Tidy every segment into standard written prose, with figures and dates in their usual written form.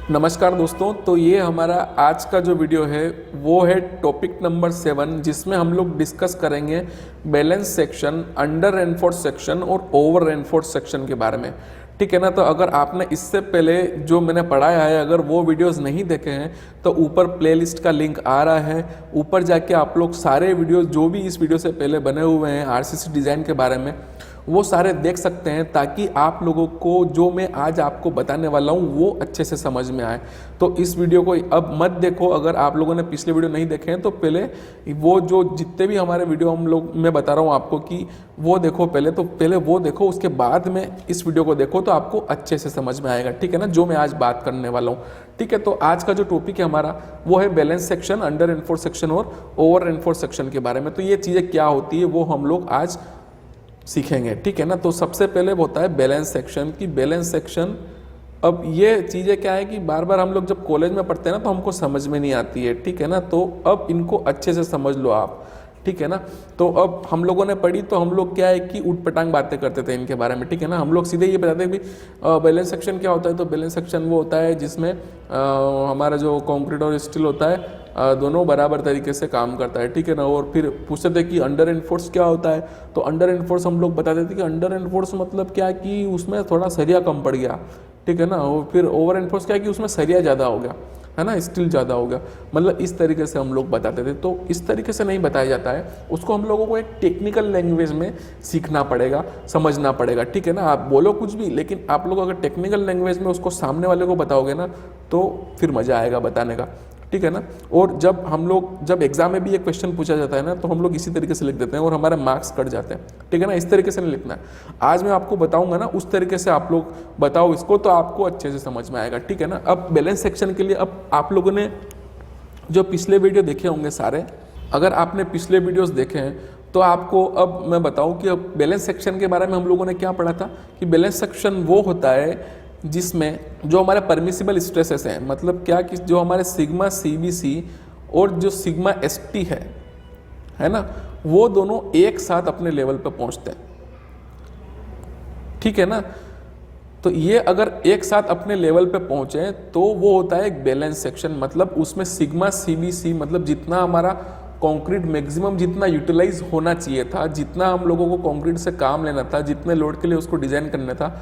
नमस्कार दोस्तों। तो ये हमारा आज का जो वीडियो है वो है टॉपिक नंबर 7, जिसमें हम लोग डिस्कस करेंगे balance section, under reinforce section और ओवर रेनफोर्स सेक्शन के बारे में। ठीक है ना। तो अगर आपने इससे पहले जो मैंने पढ़ाया है अगर वो वीडियोस नहीं देखे हैं तो ऊपर प्लेलिस्ट का लिंक आ रहा है, ऊपर जाके आप लोग सारे वीडियोस जो भी इस वीडियो से पहले बने हुए हैं आरसीसी डिज़ाइन के बारे में वो सारे देख सकते हैं, ताकि आप लोगों को जो मैं आज आपको बताने वाला हूँ वो अच्छे से समझ में आए। तो इस वीडियो को अब मत देखो, अगर आप लोगों ने पिछले वीडियो नहीं देखे हैं तो पहले वो जो जितने भी हमारे वीडियो हम लोग मैं बता रहा हूँ आपको कि वो देखो, पहले वो देखो, उसके बाद में इस वीडियो को देखो तो आपको अच्छे से समझ में आएगा। ठीक है ना, जो मैं आज बात करने वाला हूँ। ठीक है, तो आज का जो टॉपिक है हमारा वो है balance section, under reinforce section और ओवर रेनफोर्स सेक्शन के बारे में। तो ये चीज़ें क्या होती है वो हम लोग आज सीखेंगे। ठीक है ना। तो सबसे पहले होता है बैलेंस सेक्शन की बैलेंस सेक्शन। अब ये चीज़ें क्या है कि बार बार हम लोग जब कॉलेज में पढ़ते हैं ना तो हमको समझ में नहीं आती है। ठीक है ना। तो अब इनको अच्छे से समझ लो आप। ठीक है ना। तो अब हम लोगों ने पढ़ी तो हम लोग क्या है कि ऊटपटांग बातें करते थे इनके बारे में। ठीक है ना। हम लोग सीधे ये बताते हैं कि बैलेंस सेक्शन क्या होता है। तो बैलेंस सेक्शन वो होता है जिसमें हमारा जो कंक्रीट और स्टील होता है दोनों बराबर तरीके से काम करता है। ठीक है ना। और फिर पूछते थे कि अंडर एनफोर्स क्या होता है। तो अंडर एनफोर्स हम लोग बताते थे कि अंडर एनफोर्स मतलब क्या कि उसमें थोड़ा सरिया कम पड़ गया। ठीक है ना। और फिर ओवर एनफोर्स क्या कि उसमें सरिया ज़्यादा हो गया, है ना, स्टील ज़्यादा हो गया। मतलब इस तरीके से हम लोग बताते थे। तो इस तरीके से नहीं बताया जाता है, उसको हम लोगों को एक टेक्निकल लैंग्वेज में सीखना पड़ेगा, समझना पड़ेगा। ठीक है ना। आप बोलो कुछ भी, लेकिन आप लोग अगर टेक्निकल लैंग्वेज में उसको सामने वाले को बताओगे ना तो फिर मज़ा आएगा बताने का। ठीक है ना। और जब एग्जाम में भी एक क्वेश्चन पूछा जाता है ना तो हम लोग इसी तरीके से लिख देते हैं और हमारे मार्क्स कट जाते हैं। ठीक है ना। इस तरीके से नहीं लिखना है। आज मैं आपको बताऊंगा ना उस तरीके से आप लोग बताओ इसको तो आपको अच्छे से समझ में आएगा। ठीक है ना। अब बैलेंस सेक्शन के लिए अब आप लोगों ने जो पिछले वीडियो देखे होंगे सारे, अगर आपने पिछले वीडियोस देखे हैं तो आपको अब मैं बताऊं कि अब बैलेंस सेक्शन के बारे में हम लोगों ने क्या पढ़ा था कि बैलेंस सेक्शन वो होता है जिसमें जो हमारे परमिसिबल स्ट्रेसेस हैं, मतलब क्या कि जो हमारे सिग्मा सीबीसी और जो सिग्मा एसटी है ना, वो दोनों एक साथ अपने लेवल पर पहुंचते हैं। ठीक है ना। तो ये अगर एक साथ अपने लेवल पे पहुंचे तो वो होता है एक बैलेंस सेक्शन। मतलब उसमें सिग्मा सीबीसी मतलब जितना हमारा कंक्रीट मैक्सिमम जितना यूटिलाइज होना चाहिए था, जितना हम लोगों को कंक्रीट से काम लेना था, जितने लोड के लिए उसको डिजाइन करना था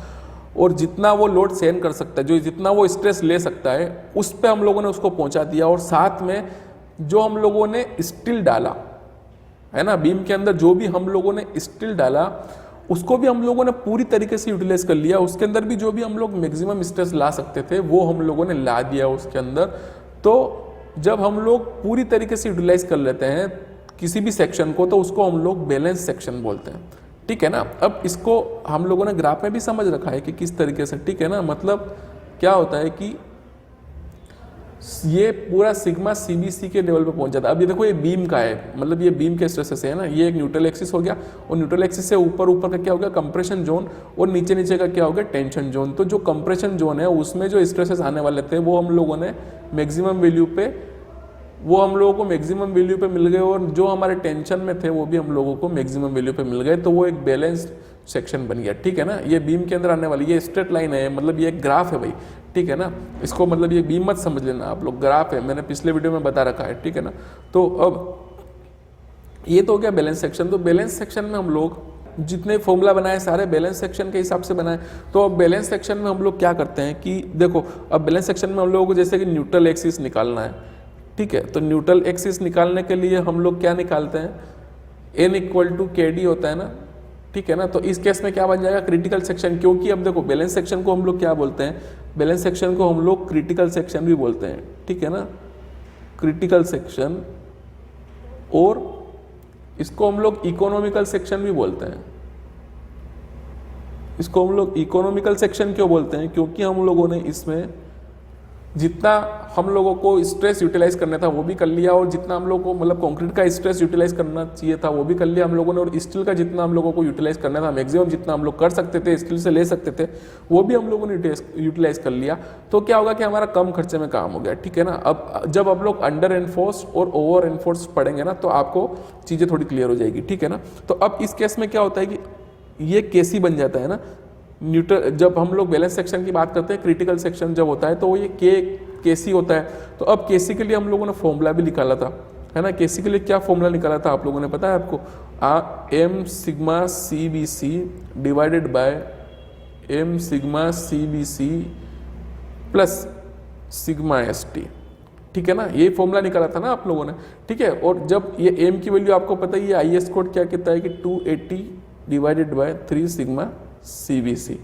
और जितना वो लोड सहन कर सकता है, जो जितना वो स्ट्रेस ले सकता है, उस पे हम लोगों ने उसको पहुंचा दिया। और साथ में जो हम लोगों ने स्टील डाला है ना, बीम के अंदर जो भी हम लोगों ने स्टील डाला उसको भी हम लोगों ने पूरी तरीके से यूटिलाइज कर लिया। उसके अंदर भी जो भी हम लोग मैक्सिमम स्ट्रेस ला सकते थे वो हम लोगों ने ला दिया उसके अंदर। तो जब हम लोग पूरी तरीके से यूटिलाइज कर लेते हैं किसी भी सेक्शन को तो उसको हम लोग बैलेंस सेक्शन बोलते हैं। ठीक है ना। अब इसको हम लोगों ने ग्राफ में भी समझ रखा है कि किस तरीके से। ठीक है ना। मतलब क्या होता है कि ये पूरा सिग्मा सीबीसी के लेवल पे पहुंच जाता है। अब ये देखो ये बीम का है, मतलब ये बीम के स्ट्रेसेस है ना, ये एक न्यूट्रल एक्सिस हो गया और न्यूट्रल एक्सिस से ऊपर का क्या हो गया कंप्रेशन जोन और नीचे का क्या हो गया टेंशन जोन। तो जो कंप्रेशन जोन है उसमें जो स्ट्रेसेस आने वाले थे वो हम लोगों ने मैक्सिमम वैल्यू पे मिल गए और जो हमारे टेंशन में थे वो भी हम लोगों को मैक्सिमम वैल्यू पे मिल गए। तो वो एक बैलेंस सेक्शन बन गया। ठीक है ना। ये बीम के अंदर आने वाली ये स्ट्रेट लाइन है, मतलब ये एक ग्राफ है भाई। ठीक है ना। इसको मतलब ये बीम मत समझ लेना आप लोग, ग्राफ है, मैंने पिछले वीडियो में बता रखा है। ठीक है ना। तो अब ये तो हो गया बैलेंस सेक्शन। तो बैलेंस सेक्शन में हम लोग जितने फॉर्मूला बनाए सारे बैलेंस सेक्शन के हिसाब से बनाए। तो अब बैलेंस सेक्शन में हम लोग क्या करते हैं कि देखो अब बैलेंस सेक्शन में हम लोगों को जैसे कि न्यूट्रल एक्सिस निकालना है। ठीक है। तो न्यूट्रल एक्सिस निकालने के लिए हम लोग क्या निकालते हैं, n = kd होता है ना। ठीक है ना। तो इस केस में क्या बन जाएगा क्रिटिकल सेक्शन, क्योंकि अब देखो बैलेंस सेक्शन को हम लोग क्या बोलते हैं, बैलेंस सेक्शन को हम लोग क्रिटिकल सेक्शन भी बोलते हैं। ठीक है ना, क्रिटिकल सेक्शन, और इसको हम लोग इकोनॉमिकल सेक्शन भी बोलते हैं। इसको हम लोग इकोनॉमिकल सेक्शन क्यों बोलते हैं, क्योंकि हम लोगों ने इसमें जितना हम लोगों को स्ट्रेस यूटिलाइज करना था वो भी कर लिया और जितना हम लोगों को मतलब कंक्रीट का स्ट्रेस यूटिलाइज करना चाहिए था वो भी कर लिया हम लोगों ने, और स्टील का जितना हम लोगों को यूटिलाइज करना था मैक्सिमम जितना हम लोग कर सकते थे स्टील से ले सकते थे वो भी हम लोगों ने यूटिलाइज कर लिया। तो क्या होगा कि हमारा कम खर्चे में काम हो गया। ठीक है ना। अब जब आप लोग अंडर एनफोर्स और ओवर एनफोर्स पढ़ेंगे ना तो आपको चीज़ें थोड़ी क्लियर हो जाएगी। ठीक है ना। तो अब इस केस में क्या होता है कि ये केसी बन जाता है ना, न्यूट्रल, जब हम लोग बैलेंस सेक्शन की बात करते हैं, क्रिटिकल सेक्शन जब होता है तो वो ये के सी होता है। तो अब के सी के लिए हम लोगों ने फॉर्मूला भी निकाला था, है ना। के सी के लिए क्या फॉर्मूला निकाला था आप लोगों ने, पता है आपको? M sigma C B C divided by M sigma C B C plus sigma S T, ठीक है ना। ये फॉर्मूला निकाला था ना आप लोगों ने, ठीक है। और जब ये एम की वैल्यू आपको पता ही है, आई एस कोड क्या कहता है कि 280 divided by 3 sigma C B C.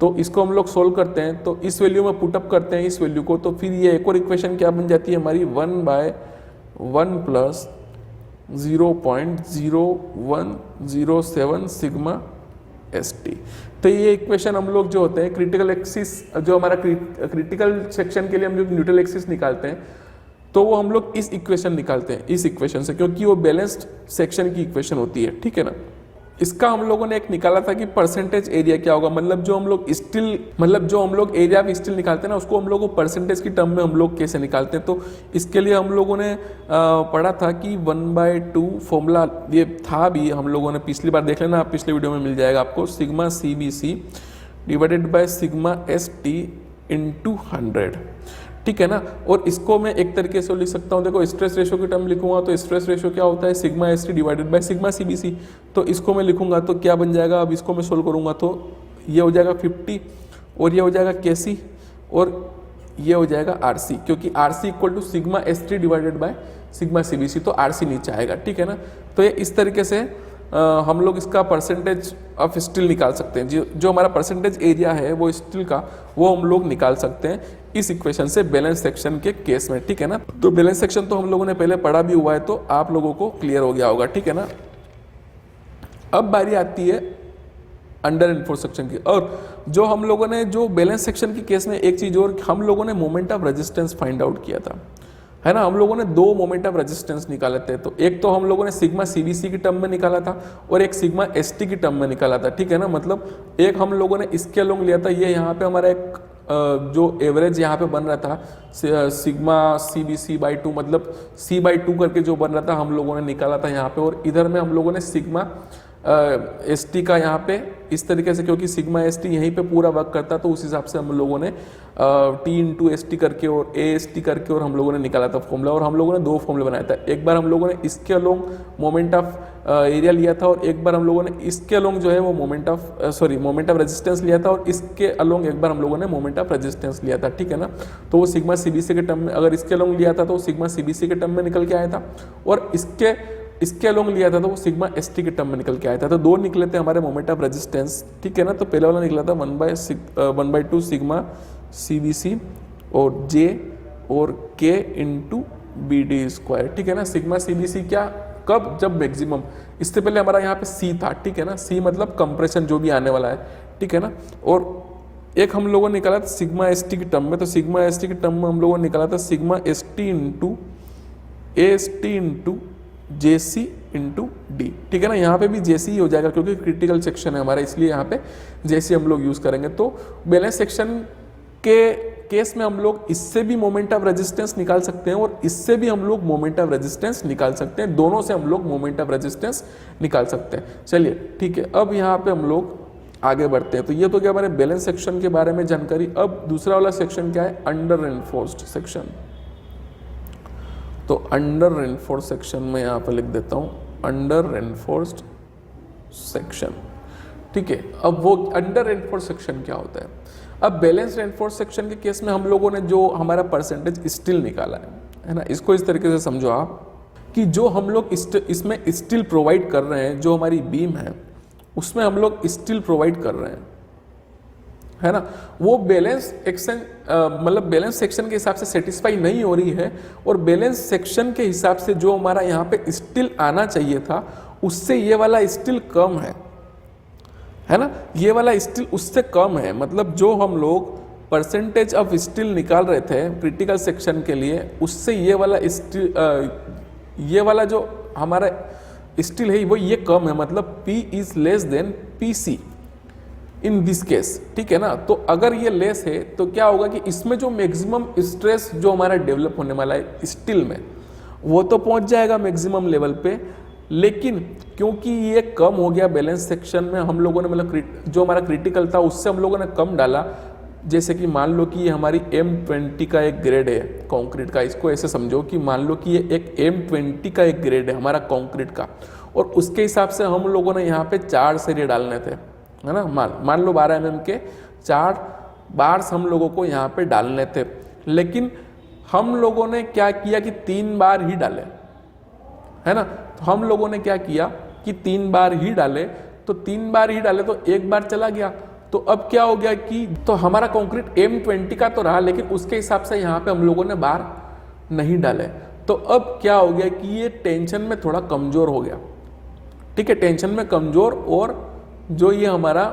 तो इसको हम लोग सोल्व करते हैं, तो इस वैल्यू में पुटअप करते हैं इस वैल्यू को, तो फिर ये एक और इक्वेशन क्या बन जाती है हमारी, 1/1 प्लस 0.0107 सिग्मा एस टी। तो ये इक्वेशन हम लोग जो होते हैं क्रिटिकल एक्सिस, जो हमारा क्रिटिकल सेक्शन के लिए हम लोग न्यूट्रल एक्सिस निकालते हैं, तो वो हम लोग इस इक्वेशन निकालते हैं, इस इक्वेशन से, क्योंकि वो बैलेंस्ड सेक्शन की इक्वेशन होती है, ठीक है ना। इसका हम लोगों ने एक निकाला था कि परसेंटेज एरिया क्या होगा, मतलब जो हम लोग एरिया ऑफ स्टील निकालते हैं ना, उसको हम लोग परसेंटेज की टर्म में हम लोग कैसे निकालते हैं। तो इसके लिए हम लोगों ने पढ़ा था कि 1/2 फॉर्मूला ये था भी, हम लोगों ने पिछली बार देख लेना, आप पिछले वीडियो में मिल जाएगा आपको, sigma C B C divided by sigma S T into 100, ठीक है ना। और इसको मैं एक तरीके से लिख सकता हूँ, देखो स्ट्रेस रेशो की टर्म लिखूंगा तो स्ट्रेस रेशो क्या होता है, sigma S T divided by sigma C B C. तो इसको मैं लिखूंगा तो क्या बन जाएगा, अब इसको मैं सोल्व करूंगा तो ये हो जाएगा 50 और ये हो जाएगा के सी और ये हो जाएगा आर सी, क्योंकि R C equal to sigma S T divided by sigma C B C, तो आर सी नीचे आएगा, ठीक है ना। तो ये इस तरीके से हम लोग इसका परसेंटेज ऑफ स्टील निकाल सकते हैं, जो हमारा परसेंटेज एरिया है वो स्टील का, वो हम लोग निकाल सकते हैं इस इक्वेशन से बैलेंस सेक्शन के केस में, ठीक है ना। तो बैलेंस सेक्शन तो हम लोगों ने पहले पढ़ा भी हुआ है, तो आप लोगों को क्लियर हो गया होगा, ठीक है ना। अब बारी आती है अंडर एनफोर्स सेक्शन की, और जो हम लोगों ने जो बैलेंस सेक्शन के केस में एक चीज और, हम लोगों ने moment of resistance find out किया था, है ना। हम लोगों ने 2 मोमेंट ऑफ रेजिस्टेंस निकाले थे, तो एक तो हम लोगों ने सिग्मा सीबीसी की टर्म में निकाला था और एक सिग्मा एसटी की टर्म में निकाला था, ठीक है ना। मतलब एक हम लोगों ने इसके अलोंग लिया था, ये यहाँ पे हमारा एक जो एवरेज यहाँ पे बन रहा था सिग्मा सीबीसी बाई 2, मतलब C/2 करके जो बन रहा था हम लोगों ने निकाला था यहाँ पे, और इधर में हम लोगों ने सिग्मा एस टी का यहाँ पे इस तरीके से, क्योंकि सिग्मा एस टी यहीं पे पूरा वर्क करता, तो उस हिसाब से हम लोगों ने टी इंटू एस टी करके और ए एस टी करके और हम लोगों ने निकाला था फॉर्मूला। और हम लोगों ने 2 फॉर्मूले बनाया था, एक बार हम लोगों ने इसके अलोंग मोमेंट ऑफ एरिया लिया था और एक बार हम लोगों ने इसके अलोंग जो है वो मोमेंट ऑफ रेजिस्टेंस लिया था, और इसके अलोंग एक बार हम लोगों ने मोमेंट ऑफ रेजिस्टेंस लिया था, ठीक है ना। तो वो सिग्मा सीबीसी के टर्म में, अगर इसके अलोंग लिया था तो सिग्मा सीबीसी के टर्म में निकल के आया था, और इसके अलोंग लिया था तो वो सिग्मा एसटी के टर्म में निकल के आया था। तो 2 निकले थे हमारे मोमेंट ऑफ रेजिस्टेंस, ठीक है ना। तो पहला वाला निकला था 1/2 सिग्मा सीबीसी और जे और के इंटू बी डी स्क्वायर, ठीक है ना। सिग्मा सीबीसी क्या, कब, जब मैक्सिमम, इससे पहले हमारा यहाँ पे सी था, ठीक है ना। सी मतलब कंप्रेशन जो भी आने वाला है, ठीक है ना। और एक हम लोगों ने निकाला था सिग्मा एसटी की टर्म में, तो सिग्मा एसटी की टर्म में हम लोगों ने निकाला था sigma ST into AST into JC into D, ठीक है ना। यहाँ पे भी जेसी ही हो जाएगा क्योंकि क्रिटिकल सेक्शन है हमारा, इसलिए यहाँ पे जेसी हम लोग यूज करेंगे। तो बैलेंस सेक्शन के केस में हम लोग इससे भी मोमेंट ऑफ रेजिस्टेंस निकाल सकते हैं और इससे भी हम लोग मोमेंट ऑफ रेजिस्टेंस निकाल सकते हैं, दोनों से हम लोग मोमेंट ऑफ रेजिस्टेंस निकाल सकते हैं। चलिए ठीक है, अब यहाँ पे हम लोग आगे बढ़ते हैं। तो ये तो क्या हमारे बैलेंस सेक्शन के बारे में जानकारी। अब दूसरा वाला सेक्शन क्या है, अंडर रेनफोर्स्ड सेक्शन। तो अंडर रेनफोर्स्ड सेक्शन में यहाँ पे लिख देता हूँ अंडर रेनफोर्स्ड सेक्शन, ठीक है। अब वो अंडर रेनफोर्स्ड सेक्शन क्या होता है। अब बैलेंस रेनफोर्स्ड सेक्शन के केस में हम लोगों ने जो हमारा परसेंटेज स्टील निकाला है ना, इसको इस तरीके से समझो आप कि जो हम लोग इसमें स्टील प्रोवाइड कर रहे हैं, जो हमारी बीम है उसमें हम लोग स्टील प्रोवाइड कर रहे हैं, है ना, वो बैलेंस एक्शन मतलब बैलेंस सेक्शन के हिसाब से सेटिस्फाई नहीं हो रही है, और बैलेंस सेक्शन के हिसाब से जो हमारा यहाँ पे स्टील आना चाहिए था उससे ये वाला स्टील कम है ना, ये वाला स्टील उससे कम है। मतलब जो हम लोग परसेंटेज ऑफ स्टील निकाल रहे थे क्रिटिकल सेक्शन के लिए, उससे ये वाला स्टील ये वाला जो हमारा स्टील है वो ये कम है, मतलब P is less than PC in this case, ठीक है ना। तो अगर ये लेस है तो क्या होगा कि इसमें जो मैक्सिमम स्ट्रेस जो हमारा डेवलप होने वाला है स्टील में, वो तो पहुंच जाएगा मैक्सिमम लेवल पे, लेकिन क्योंकि ये कम हो गया बैलेंस सेक्शन में, हम लोगों ने मतलब जो हमारा क्रिटिकल था उससे हम लोगों ने कम डाला। जैसे कि मान लो कि ये हमारी M20 का एक ग्रेड है कंक्रीट का, इसको ऐसे समझो कि मान लो कि ये एक M20 का एक ग्रेड है हमारा कंक्रीट का, और उसके हिसाब से हम लोगों ने यहाँ पे 4 सरिये डालने थे, है ना। मान लो 12 mm के 4 बार्स हम लोगों को यहाँ पे डालने थे, लेकिन हम लोगों ने क्या किया कि 3 बार ही डाले, है ना। तो हम लोगों ने क्या किया कि 3 बार ही डाले, तो 3 बार ही डाले तो 1 बार चला गया। तो अब क्या हो गया कि तो हमारा कंक्रीट M20 का तो रहा, लेकिन उसके हिसाब से यहाँ पे हम लोगों ने बार नहीं डाले। तो अब क्या हो गया कि ये टेंशन में थोड़ा कमजोर हो गया, ठीक है, टेंशन में कमजोर। और जो ये हमारा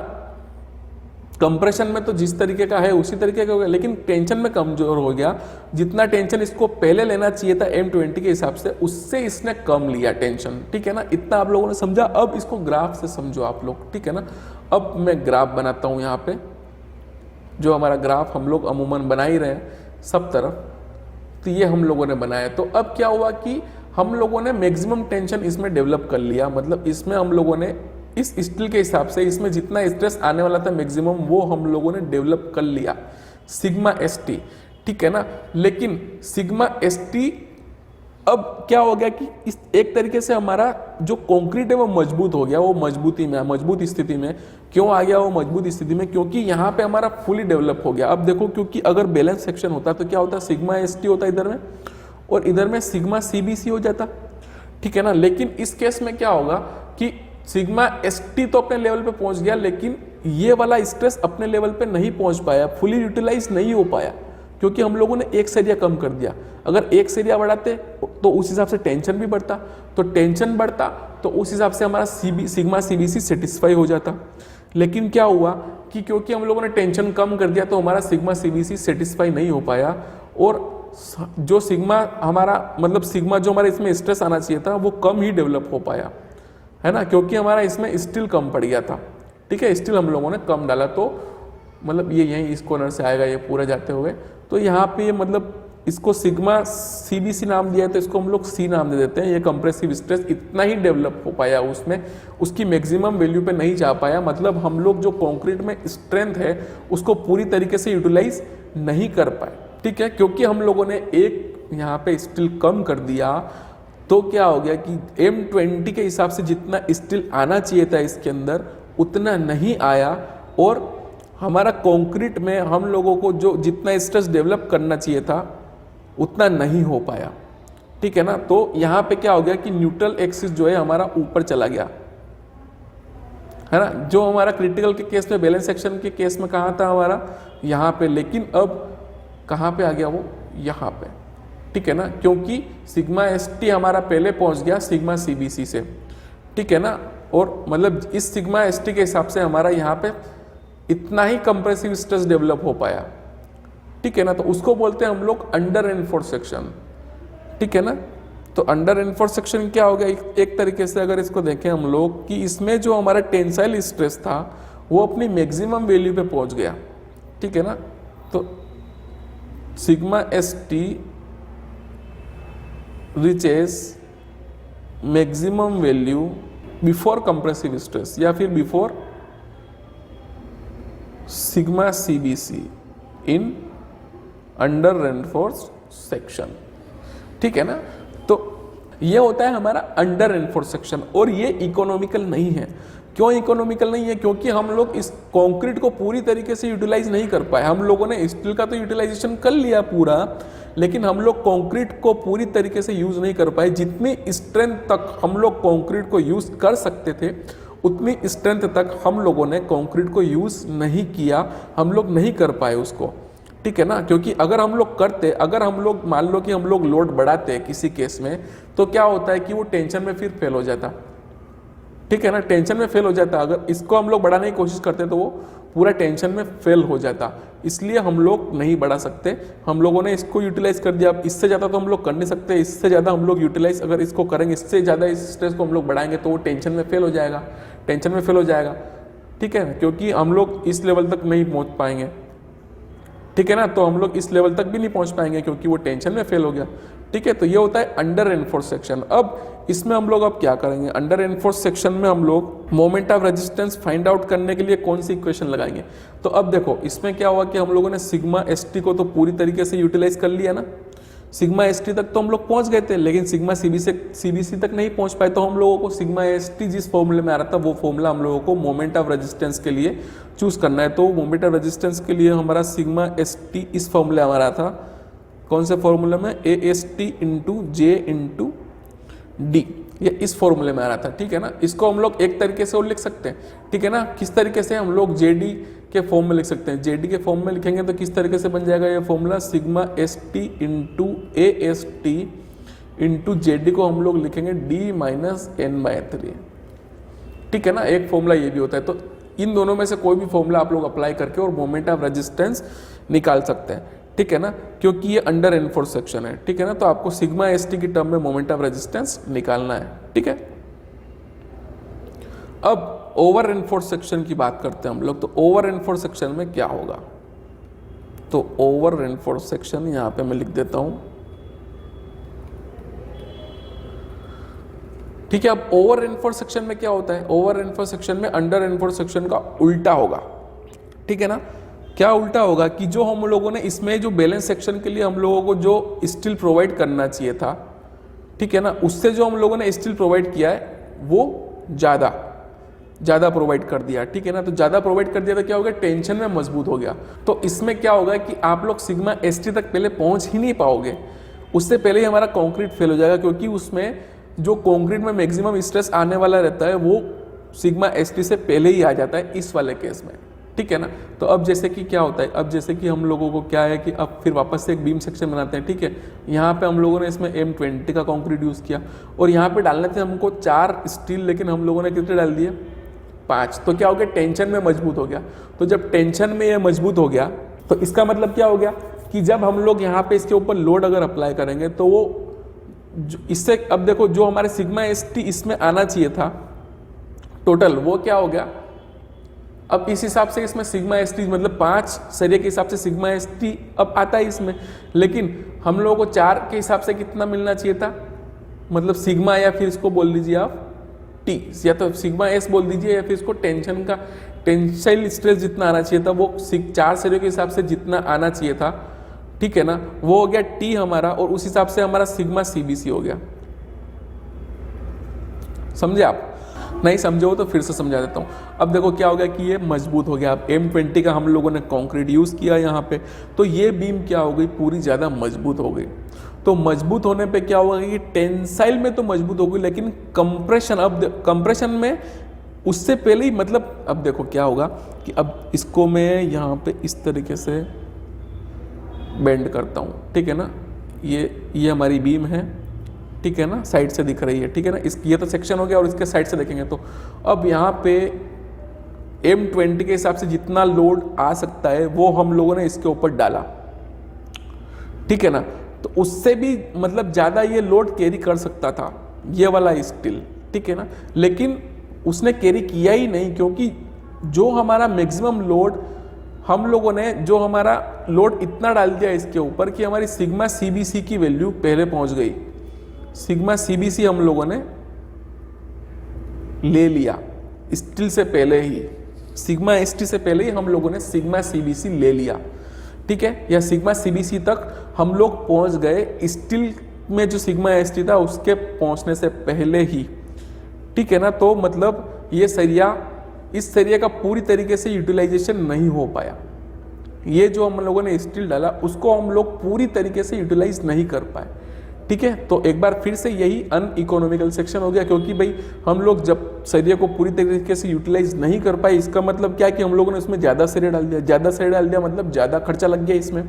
कंप्रेशन में तो जिस तरीके का है उसी तरीके का हो गया, लेकिन टेंशन में कमजोर हो गया। जितना टेंशन इसको पहले लेना चाहिए था M20 के हिसाब से, उससे इसने कम लिया टेंशन, ठीक है ना। इतना आप लोगों ने समझा। अब इसको ग्राफ से समझो आप लोग, ठीक है ना। अब मैं ग्राफ बनाता हूं यहाँ पे, जो हमारा ग्राफ हम लोग अमूमन बना ही रहे हैं सब तरफ, तो ये हम लोगों ने बनाया। तो अब क्या हुआ कि हम लोगों ने मैक्सिमम टेंशन इसमें डेवलप कर लिया, मतलब इसमें हम लोगों ने इस स्टील के हिसाब से इसमें जितना स्ट्रेस आने वाला था मैक्सिमम, वो हम लोगों ने डेवलप कर लिया सिग्मा ST, ठीक है ना। लेकिन सिग्मा ST अब क्या हो गया कि इस एक तरीके से हमारा जो कंक्रीट है वो मजबूत हो गया, वो मजबूती में, मजबूत स्थिति में। क्यों आ गया वो मजबूत स्थिति में? क्योंकि यहाँ पे हमारा फुली डेवलप हो गया। अब देखो, क्योंकि अगर बैलेंस सेक्शन होता तो क्या होता, सिग्मा ST होता इधर में, और इधर में सिग्मा CBC हो जाता, ठीक है ना। लेकिन इस केस में क्या होगा कि सिग्मा ST तो अपने लेवल पे पहुंच गया, लेकिन ये वाला स्ट्रेस अपने लेवल पे नहीं पहुंच पाया, फुली यूटिलाइज नहीं हो पाया, क्योंकि हम लोगों ने एक सरिया कम कर दिया। अगर एक सरिया बढ़ाते तो उस हिसाब से टेंशन भी बढ़ता, तो टेंशन बढ़ता तो उस हिसाब से हमारा सिग्मा CBC सेटिस्फाई हो जाता। लेकिन क्या हुआ कि क्योंकि हम लोगों ने टेंशन कम कर दिया तो हमारा सिग्मा CBC सेटिस्फाई नहीं हो पाया, और जो सिग्मा हमारा मतलब सिग्मा जो हमारा इसमें स्ट्रेस आना चाहिए था वो कम ही डेवलप हो पाया, है ना, क्योंकि हमारा इसमें स्टील कम पड़ गया था, ठीक है। स्टील हम लोगों ने कम डाला, तो मतलब ये यहीं इस कॉर्नर से आएगा ये पूरा जाते हुए। तो यहाँ पे मतलब इसको सिग्मा CBC नाम दिया है, तो इसको हम लोग C नाम दे देते हैं। ये कंप्रेसिव स्ट्रेस इतना ही डेवलप हो पाया उसमें, उसकी मैक्सिमम वैल्यू पे नहीं जा पाया। मतलब हम लोग जो कंक्रीट में स्ट्रेंथ है उसको पूरी तरीके से यूटिलाइज नहीं कर पाए, ठीक है, क्योंकि हम लोगों ने एक यहाँ पे स्टील कम कर दिया। तो क्या हो गया कि M20 के हिसाब से जितना स्टील आना चाहिए था इसके अंदर उतना नहीं आया, और हमारा कंक्रीट में हम लोगों को जो जितना स्ट्रेस डेवलप करना चाहिए था उतना नहीं हो पाया, ठीक है ना। तो यहाँ पे क्या हो गया कि न्यूट्रल एक्सिस जो है हमारा ऊपर चला गया, है ना। जो हमारा क्रिटिकल के केस में, बैलेंस सेक्शन के केस में कहाँ था हमारा, यहाँ पे, लेकिन अब कहाँ पे आ गया वो, यहाँ पे, ठीक है ना, क्योंकि सिग्मा ST हमारा पहले पहुंच गया सिग्मा CBC से, ठीक है ना। और मतलब इस सिग्मा ST के हिसाब से हमारा यहाँ पे इतना ही कंप्रेसिव स्ट्रेस डेवलप हो पाया, ठीक है ना। तो उसको बोलते हैं हम लोग अंडर एनफोर्स सेक्शन, ठीक है ना। तो अंडर एनफोर्स सेक्शन क्या हो गया, एक तरीके से अगर इसको देखें हम लोग कि इसमें जो हमारा टेंसाइल स्ट्रेस था वो अपनी मैक्सिमम वैल्यू पे पहुंच गया, ठीक है ना। तो sigma ST reaches maximum value before compressive stress या फिर before sigma CBC in under reinforced section, ठीक है ना। तो ये होता है हमारा अंडर रेनफोर्स सेक्शन, और ये इकोनॉमिकल नहीं है। क्यों इकोनॉमिकल नहीं है? क्योंकि हम लोग इस कंक्रीट को पूरी तरीके से यूटिलाइज नहीं कर पाए। हम लोगों ने स्टील का तो यूटिलाइजेशन कर लिया पूरा, लेकिन हम लोग कंक्रीट को पूरी तरीके से यूज नहीं कर पाए। जितनी स्ट्रेंथ तक हम लोग कंक्रीट को यूज कर सकते थे उतनी स्ट्रेंथ तक हम लोगों ने कंक्रीट को यूज नहीं किया, हम लोग नहीं कर पाए उसको, ठीक है ना। क्योंकि अगर हम लोग करते, अगर हम लोग मान लो कि हम लोग लोड बढ़ाते किसी केस में, तो क्या होता है कि वो टेंशन में फिर फेल हो जाता, ठीक है ना, टेंशन में फेल हो जाता। अगर इसको हम लोग बढ़ाने की कोशिश करते तो वो पूरा टेंशन में फेल हो जाता, इसलिए हम लोग नहीं बढ़ा सकते। हम लोगों ने इसको यूटिलाइज कर दिया। अब इससे ज़्यादा तो हम लोग कर नहीं सकते, इससे ज़्यादा हम लोग यूटिलाइज अगर इसको करेंगे, इससे ज़्यादा इस स्ट्रेस को हम लोग बढ़ाएंगे तो वो टेंशन में फेल हो जाएगा, टेंशन में फेल हो जाएगा, ठीक है, क्योंकि हम लोग इस लेवल तक नहीं पहुँच पाएंगे। ठीक है ना। तो हम लोग इस लेवल तक भी नहीं पहुंच पाएंगे क्योंकि वो टेंशन में फेल हो गया। ठीक है, तो ये होता है अंडर रेनफोर्स सेक्शन। अब इसमें हम लोग अब क्या करेंगे, अंडर रेनफोर्स सेक्शन में हम लोग moment of resistance find out करने के लिए कौन सी इक्वेशन लगाएंगे। तो अब देखो इसमें क्या हुआ कि हम लोगों ने सिग्मा एस टी को तो पूरी तरीके से यूटिलाइज कर लिया ना, सिग्मा एस टी तक तो हम लोग पहुंच गए थे, लेकिन सिग्मा सीबीसी तक नहीं पहुंच पाए। तो हम लोगों को सिग्मा एस टी जिस फॉर्मूले में आ रहा था वो फॉर्मूला हम लोगों को मोमेंट ऑफ रेजिस्टेंस के लिए चूज करना है। तो मोमेंट ऑफ रेजिस्टेंस के लिए हमारा सिग्मा एस टी इस फॉर्मूले हमारा था, कौन से फॉर्मूले में, A S T into J into D, ये इस फॉर्मूले में आ रहा था। ठीक है ना, इसको हम लोग एक तरीके से और लिख सकते हैं। ठीक है ना, किस तरीके से हम लोग जे डी के फॉर्म में लिख सकते हैं, जेडी के फॉर्म में लिखेंगे तो किस तरीके से बन जाएगा ये formula, sigma S T into A S T into JD को हम लोग लिखेंगे डी माइनस एन बाय 3। ठीक है ना, एक फॉर्मूला ये भी होता है। तो इन दोनों में से कोई भी फॉर्मूला आप लोग अप्लाई करके और मोमेंट ऑफ रेजिस्टेंस निकाल सकते हैं। ठीक है ना, क्योंकि ये अंडर एनफोर्स सेक्शन है। ठीक है ना, तो आपको सिग्मा एस टी की टर्म में मोमेंट ऑफ रेजिस्टेंस निकालना है। ठीक है, अब ओवर एनफोर्स सेक्शन की बात करते हैं हम लोग। तो ओवर एनफोर्स सेक्शन में क्या होगा, तो ओवर एनफोर्स सेक्शन यहां पे मैं लिख देता हूं। ठीक है, अब ओवर एनफोर्स सेक्शन में क्या होता है, ओवर एनफोर्स सेक्शन में अंडर एनफोर्स सेक्शन का उल्टा होगा। ठीक है ना, क्या उल्टा होगा कि जो हम लोगों ने इसमें जो बैलेंस सेक्शन के लिए हम लोगों को जो स्टील प्रोवाइड करना चाहिए था, ठीक है ना, उससे जो हम लोगों ने स्टील प्रोवाइड किया है वो ज़्यादा प्रोवाइड कर दिया। ठीक है ना, तो ज़्यादा प्रोवाइड कर दिया तो क्या हो गया, टेंशन में मजबूत हो गया। तो इसमें क्या होगा कि आप लोग सिग्मा एस टी तक पहले पहुंच ही नहीं पाओगे, उससे पहले ही हमारा कॉन्क्रीट फेल हो जाएगा, क्योंकि उसमें जो कॉन्क्रीट में मैक्सिमम स्ट्रेस आने वाला रहता है वो सिग्मा एस टी से पहले ही आ जाता है इस वाले केस में। ठीक है ना, तो अब जैसे कि क्या होता है, अब जैसे कि हम लोगों को क्या है कि अब फिर वापस से एक बीम सेक्शन बनाते हैं। ठीक है, यहाँ पे हम लोगों ने इसमें M20 का कंक्रीट यूज़ किया और यहाँ पे डालने थे हमको 4 स्टील, लेकिन हम लोगों ने कितने डाल दिए, 5। तो क्या हो गया, टेंशन में मजबूत हो गया। तो जब टेंशन में ये मजबूत हो गया तो इसका मतलब क्या हो गया कि जब हम लोग यहाँ पे इसके ऊपर लोड अगर अप्लाई करेंगे तो वो इससे, अब देखो जो हमारे सिग्मा एस टी इसमें आना चाहिए था टोटल, वो क्या हो गया, अब इस हिसाब से इसमें सिग्मा एस टी मतलब 5 सरिये के हिसाब से सिग्मा एस टी अब आता है इसमें, लेकिन हम लोगों को 4 के हिसाब से कितना मिलना चाहिए था, मतलब सिग्मा, या फिर इसको बोल दीजिए आप टी, या तो सिग्मा एस बोल दीजिए, या फिर इसको टेंशन का टेंसाइल स्ट्रेस जितना आना चाहिए था वो 4 सरियों के हिसाब से जितना आना चाहिए था। ठीक है ना, वो हो गया टी हमारा, और उस हिसाब से हमारा सिग्मा सीबीसी हो गया। समझे आप, नहीं समझे हो तो फिर से समझा देता हूँ। अब देखो क्या हो गया कि ये मजबूत हो गया। अब M20 का हम लोगों ने कंक्रीट यूज़ किया यहाँ पे, तो ये बीम क्या हो गई, पूरी ज़्यादा मजबूत हो गई। तो मजबूत होने पे क्या होगा कि टेंसाइल में तो मजबूत हो गई, लेकिन कंप्रेशन, अब कंप्रेशन में उससे पहले ही, मतलब अब देखो क्या होगा कि अब इसको मैं यहाँ पे इस तरीके से बेंड करता हूँ। ठीक है ना, ये हमारी बीम है। ठीक है ना, साइड से दिख रही है। ठीक है ना, ये तो सेक्शन हो गया, और इसके साइड से देखेंगे तो अब यहाँ पे M20 के हिसाब से जितना लोड आ सकता है वो हम लोगों ने इसके ऊपर डाला। ठीक है ना, तो उससे भी मतलब ज़्यादा ये लोड कैरी कर सकता था ये वाला स्टील। ठीक है ना, लेकिन उसने कैरी किया ही नहीं, क्योंकि जो हमारा मैक्सिमम लोड हम लोगों ने, जो हमारा लोड इतना डाल दिया इसके ऊपर कि हमारी सिग्मा सीबीसी की वैल्यू पहले पहुंच गई। सिग्मा सीबीसी हम लोगों ने ले लिया स्टील से पहले ही, सिग्मा एसटी से पहले ही हम लोगों ने सिग्मा सीबीसी ले लिया। ठीक है, या सिग्मा सीबीसी तक हम लोग पहुंच गए स्टील में जो सिग्मा एसटी था उसके पहुंचने से पहले ही। ठीक है ना, तो मतलब ये सरिया, इस सरिया का पूरी तरीके से यूटिलाइजेशन नहीं हो पाया। ये जो हम लोगों ने स्टील डाला उसको हम लोग पूरी तरीके से यूटिलाइज नहीं कर पाए। ठीक है, तो एक बार फिर से यही अनइकोनॉमिकल सेक्शन हो गया, क्योंकि भाई हम लोग जब सरिया को पूरी तरीके से यूटिलाइज नहीं कर पाए, इसका मतलब क्या है कि हम लोगों ने उसमें ज़्यादा सरिया डाल दिया। ज़्यादा सरिया डाल दिया मतलब ज़्यादा खर्चा लग गया इसमें।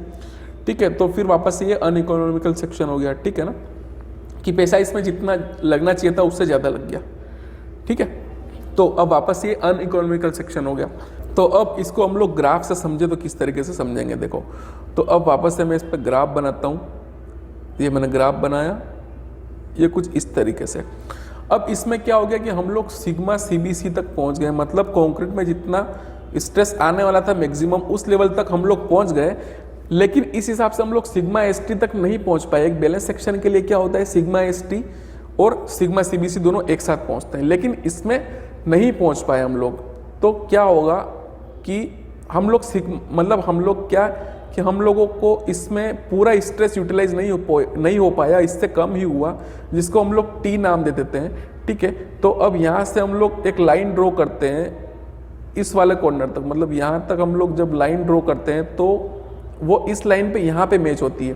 ठीक है, तो फिर वापस से ये अनइकोनॉमिकल सेक्शन हो गया। ठीक है ना, कि पैसा इसमें जितना लगना चाहिए था उससे ज़्यादा लग गया। ठीक है, तो अब वापस ये अनइकोनॉमिकल सेक्शन हो गया। तो अब इसको हम लोग ग्राफ से समझे तो किस तरीके से समझेंगे, देखो। तो अब वापस से मैं इस पर ग्राफ बनाता हूँ। ये मैंने ग्राफ बनाया, ये कुछ इस तरीके से। अब इसमें क्या हो गया कि हम लोग सिग्मा सीबीसी तक पहुंच गए, मतलब कंक्रीट में जितना स्ट्रेस आने वाला था मैक्सिमम उस लेवल तक हम लोग पहुंच गए। लेकिन इस हिसाब से हम लोग सिग्मा एस टी तक नहीं पहुंच पाए। एक बैलेंस सेक्शन के लिए क्या होता है, सिग्मा एस टी और सिग्मा सीबीसी दोनों एक साथ पहुंचते हैं, लेकिन इसमें नहीं पहुंच पाए हम लोग। तो क्या होगा कि हम लोग मतलब हम लोग क्या कि हम लोगों को इसमें पूरा स्ट्रेस यूटिलाइज नहीं हो पाया, इससे कम ही हुआ, जिसको हम लोग टी नाम दे देते हैं। ठीक है, तो अब यहाँ से हम लोग एक लाइन ड्रॉ करते हैं इस वाले कॉर्नर तक, मतलब यहाँ तक हम लोग जब लाइन ड्रॉ करते हैं तो वो इस लाइन पे यहाँ पे मैच होती है।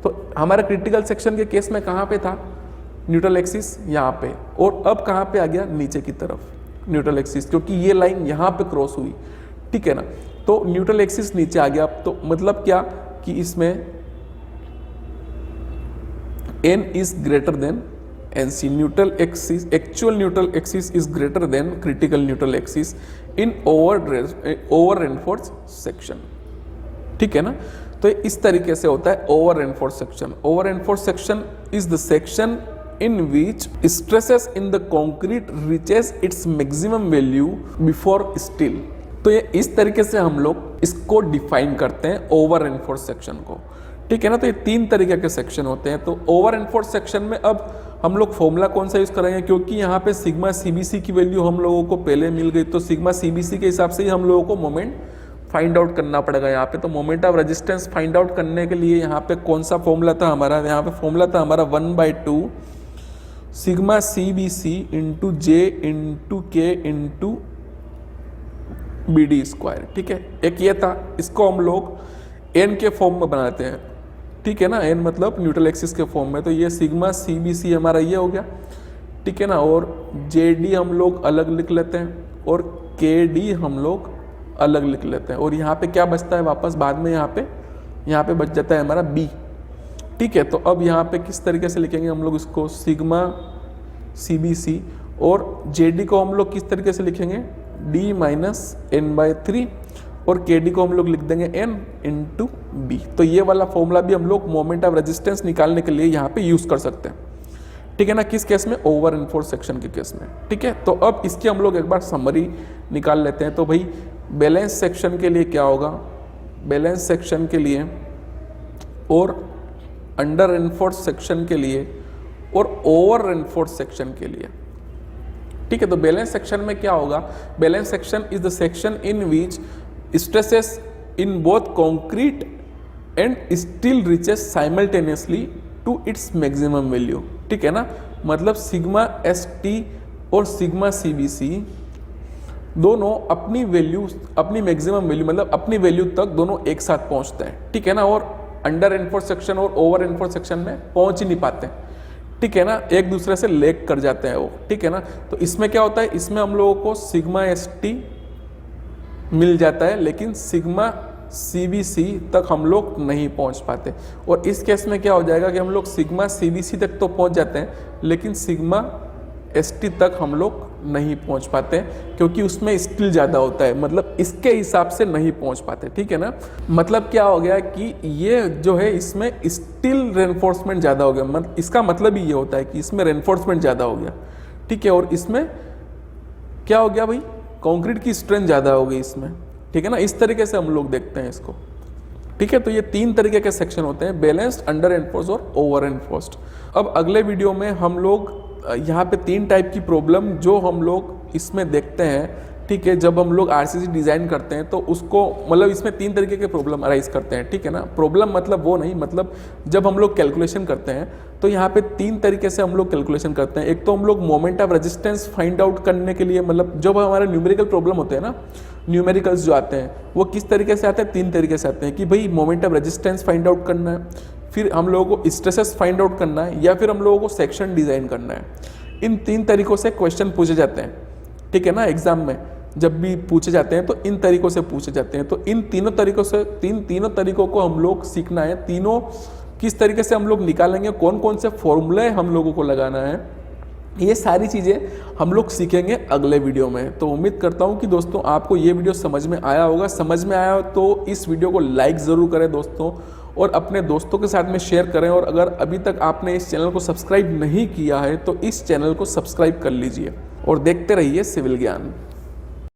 तो हमारा क्रिटिकल सेक्शन के केस में कहाँ पे था, न्यूट्रल एक्सिस यहाँ पे, और अब कहाँ पे आ गया, नीचे की तरफ न्यूट्रल एक्सिस, क्योंकि ये लाइन यहाँ पे क्रॉस हुई। ठीक है ना, तो न्यूट्रल एक्सिस नीचे आ गया। तो मतलब क्या कि इसमें n is greater than NC, neutral axis, actual neutral axis is greater than critical neutral axis in over reinforce section. ठीक है ना, तो इस तरीके से होता है over reinforce section. Over reinforce section is the section in which stresses in the concrete reaches its maximum value before steel। तो ये इस तरीके से हम लोग इसको डिफाइन करते हैं ओवर एनफोर्स सेक्शन को। ठीक है ना, तो ये तीन तरीके के सेक्शन होते हैं। तो ओवर एनफोर्स सेक्शन में अब हम लोग फॉर्मूला कौन सा यूज करेंगे, क्योंकि यहाँ पे सिग्मा सीबीसी की वैल्यू हम लोगों को पहले मिल गई, तो सिग्मा सीबीसी के हिसाब से ही हम लोगों को मोमेंट फाइंड आउट करना पड़ेगा यहाँ पे। तो moment of resistance find out करने के लिए यहाँ पे कौन सा फॉर्मूला था हमारा, यहाँ पे फॉर्मूला था हमारा 1/2 sigma C B C into J into K into B D square. ठीक है, एक ये था, इसको हम लोग एन के फॉर्म में बनाते हैं। ठीक है ना, एन मतलब न्यूट्रल एक्सिस के फॉर्म में, तो ये सिग्मा सी बी सी हमारा ये हो गया। ठीक है ना, और जे डी हम लोग अलग लिख लेते हैं और के डी हम लोग अलग लिख लेते हैं, और यहाँ पे क्या बचता है वापस बाद में, यहाँ पे बच जाता है हमारा बी। ठीक है, तो अब यहाँ पे किस तरीके से लिखेंगे हम लोग इसको, सिग्मा सी बी सी, और जे डी को हम लोग किस तरीके से लिखेंगे, डी माइनस n/3, और के डी को हम लोग लिख देंगे n इंटू बी। तो ये वाला फॉर्मूला भी हम लोग मोमेंट ऑफ रेजिस्टेंस निकालने के लिए यहाँ पे यूज कर सकते हैं। ठीक है ना, किस केस में, ओवर एनफोर्स सेक्शन के केस में। ठीक है, तो अब इसकी हम लोग एक बार समरी निकाल लेते हैं। तो भाई बैलेंस सेक्शन के लिए क्या होगा, बैलेंस सेक्शन के लिए और अंडर एनफोर्स सेक्शन के लिए और ओवर एनफोर्स सेक्शन के लिए। ठीक है, तो बैलेंस सेक्शन में क्या होगा, balance section is the section in which stresses in both concrete and steel reaches simultaneously to its maximum value. ठीक है ना, मतलब सिग्मा एस टी और सिग्मा सी बी सी दोनों अपनी वैल्यू, अपनी मैक्सिमम वैल्यू मतलब अपनी वैल्यू तक दोनों एक साथ पहुंचते हैं। ठीक है ना, और अंडर एनफोर्स सेक्शन और ओवर एनफोर्स सेक्शन में पहुंच ही नहीं पाते। ठीक है ना, एक दूसरे से लेग कर जाते हैं वो। ठीक है ना, तो इसमें क्या होता है, इसमें हम लोगों को सिग्मा एस टी मिल जाता है, लेकिन सिग्मा सी बी सी तक हम लोग नहीं पहुंच पाते। और इस केस में क्या हो जाएगा कि हम लोग सिग्मा सी बी सी तक तो पहुंच जाते हैं, लेकिन सिग्मा एस टी तक हम लोग नहीं पहुंच पाते, क्योंकि उसमें स्टील ज़्यादा होता है, मतलब इसके हिसाब से नहीं पहुंच पाते। ठीक है ना, मतलब क्या हो गया कि ये जो है इसमें स्टील रेनफोर्समेंट ज़्यादा हो गया, इसका मतलब ही ये होता है कि इसमें रेनफोर्समेंट ज़्यादा हो गया। ठीक है, और इसमें क्या हो गया भाई, कंक्रीट की स्ट्रेंथ ज़्यादा हो गई इसमें। ठीक है ना, इस तरीके से हम लोग देखते हैं इसको। ठीक है, तो ये तीन तरीके के सेक्शन होते हैं, बैलेंस्ड, अंडर एनफोर्स और ओवर एनफोर्स्ड। अब अगले वीडियो में हम लोग यहाँ पे तीन टाइप की प्रॉब्लम जो हम लोग इसमें देखते हैं। ठीक है, जब हम लोग आरसीसी डिज़ाइन करते हैं तो उसको मतलब इसमें तीन तरीके के प्रॉब्लम अराइज करते हैं। ठीक है ना, प्रॉब्लम मतलब वो नहीं, मतलब जब हम लोग कैलकुलेशन करते हैं तो यहाँ पे तीन तरीके से हम लोग कैलकुलेशन करते हैं। एक तो हम लोग moment of resistance find out करने के लिए, मतलब जब हमारे न्यूमेरिकल प्रॉब्लम होते हैं ना, न्यूमेरिकल्स जो आते हैं वो किस तरीके से आते हैं, तीन तरीके से आते हैं कि भाई moment of resistance find out करना है, फिर हम लोगों को स्ट्रेसेस फाइंड आउट करना है, या फिर हम लोगों को सेक्शन डिज़ाइन करना है। इन तीन तरीकों से क्वेश्चन पूछे जाते हैं। ठीक है ना, एग्जाम में जब भी पूछे जाते हैं तो इन तरीकों से पूछे जाते हैं। तो इन तीनों तरीकों से तीनों तरीकों को हम लोग सीखना है। तीनों किस तरीके से हम लोग निकालेंगे, कौन कौन से फॉर्मूले हम लोगों को लगाना है, ये सारी चीज़ें हम लोग सीखेंगे अगले वीडियो में। तो उम्मीद करता हूँ कि दोस्तों आपको ये वीडियो समझ में आया होगा। समझ में आया हो तो इस वीडियो को लाइक ज़रूर करें दोस्तों, और अपने दोस्तों के साथ में शेयर करें। और अगर अभी तक आपने इस चैनल को सब्सक्राइब नहीं किया है तो इस चैनल को सब्सक्राइब कर लीजिए और देखते रहिए सिविल ज्ञान।